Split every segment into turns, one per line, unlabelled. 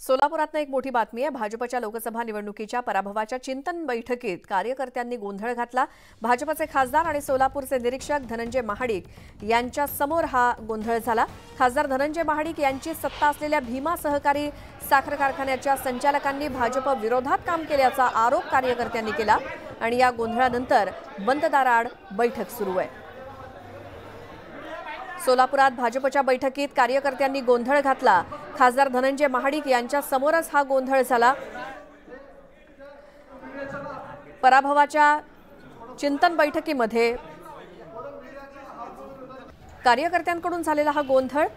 सोलापुरातनं एक मोठी बातमी आहे। भाजपच्या लोकसभा निवडणुकीच्या पराभवाच्या चिंतन बैठकीत कार्यकर्त्यांनी गोंधळ घातला। भाजपचे खासदार आणि सोलापूरचे निरीक्षक धनंजय महाडिक यांच्या समोर हा गोंधळ झाला। खासदार धनंजय महाडिक यांची सत्ता असलेल्या भीमा सहकारी साखर कारखान्याच्या संचालकांनी भाजप विरोधात काम केल्याचा आरोप कार्यकर्त्यांनी केला आणि या गोंधळानंतर बंद दाराआड बैठक सुरू आहे। सोलापुरात भाजपच्या बैठकीत कार्यकर्त्यांनी गोंधळ घातला। खासदार धनंजय महाडिक यांच्या समोरच हा गोंधळ झाला। पराभवाच्या चिंतन बैठकीमध्ये कार्यकर्त्यांकडून झालेला हा गोंधळ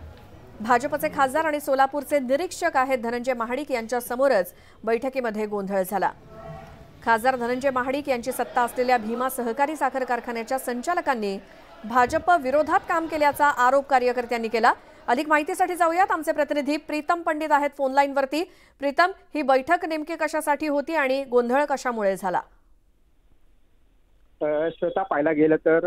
भाजपचे खासदार आणि सोलापूरचे निरीक्षक आहेत धनंजय महाडिक यांच्या समोरच बैठकीमध्ये गोंधळ झाला। खासदार धनंजय महाडिक यांची सत्ता असलेल्या भीमा सहकारी साखर कारखान्याच्या संचालकांनी भाजप विरोधात काम केल्याचा आरोप कार्यकर्त्यांनी केला। अधिक माहितीसाठी जाऊयात, आमचे प्रतिनिधी प्रीतम पंडित आहेत फोन लाईनवरती। प्रीतम, ही बैठक नेमकी कशासाठी होती आणि गोंधळ कशामुळे झाला?
श्रोता, पाहायला गेलं तर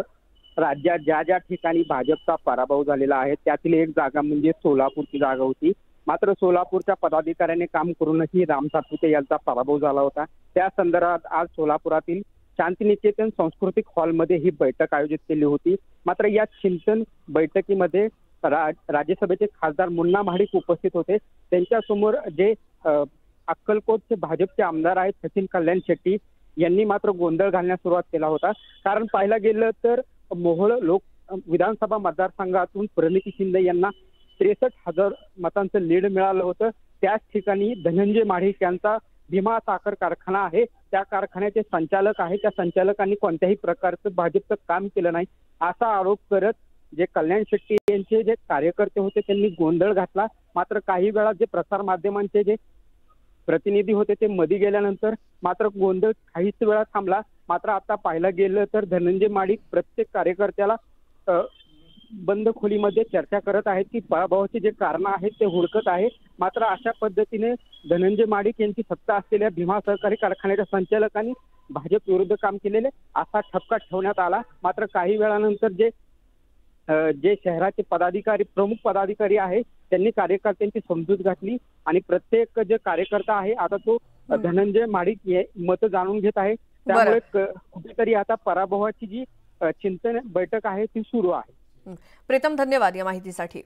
राज्यात ज्या ज्या ठिकाणी भाजपचा पराभव झालेला आहे त्यातील एक जागा म्हणजे सोलापूरची जागा होती। मात्र सोलापूरच्या पदाधिकाऱ्यांनी काम करूनही राम सातपुते यांचा पराभव झाला होता। त्या संदर्भात आज सोलापुरातील शांतिनिकेतन सांस्कृतिक हॉलमध्ये ही बैठक आयोजित केली होती। मात्र या चिंतन बैठकीमध्ये राज्यसभेचे खासदार मुन्ना महाडिक उपस्थित होते। त्यांच्यासमोर जे अक्कलकोटचे भाजपचे आमदार आहेत सचिन कल्याण शेट्टी यांनी मात्र गोंधळ घालण्यास सुरुवात केला होता। कारण पाहायला गेलं तर मोहोळ विधानसभा मतदारसंघातून प्रणिती शिंदे यांना 63,000 मतांचं लीड मिळालं होतं। त्याच ठिकाणी धनंजय महाडिक यांचा भीमा साखर कारखाना आहे, त्या कारखान्याचे संचालक आहे, त्या संचालकांनी कोणत्याही प्रकारचं भाजपचं काम केलं नाही असा आरोप करत जे कल्याण शेट्टी यांचे जे कार्यकर्ते होते त्यांनी गोंधळ घातला। मात्र काही वेळा जे प्रसार माध्यमांचे जे प्रतिनिधी होते ते मध्ये गेल्यानंतर मात्र गोंधळ काहीच वेळा थांबला। मात्र आता पाहायला गेलं तर धनंजय महाडिक प्रत्येक कार्यकर्त्याला बंद खोलीमध्ये चर्चा करत आहेत की पराभवाचे जे कारण आहेत ते हुडकत आहे। मात्र अशा पद्धतीने धनंजय महाडिक यांची सत्ता असलेल्या भीमा सहकारी कारखान्याच्या संचालकांनी भाजप विरुद्ध काम केलेले असा ठपका ठेवण्यात आला। मात्र काही वेळानंतर जे शहराचे पदाधिकारी प्रमुख पदाधिकारी आहे त्यांनी कार्यकर्त्यांची समजूत घातली आणि प्रत्येक जे कार्यकर्ता आहे आता तो धनंजय महाडिक मत जाणून घेत आहे। त्यामुळे कुठेतरी आता पराभवाची जी चिंतन बैठक आहे ती सुरू आहे।
प्रीतम, धन्यवाद या माहितीसाठी।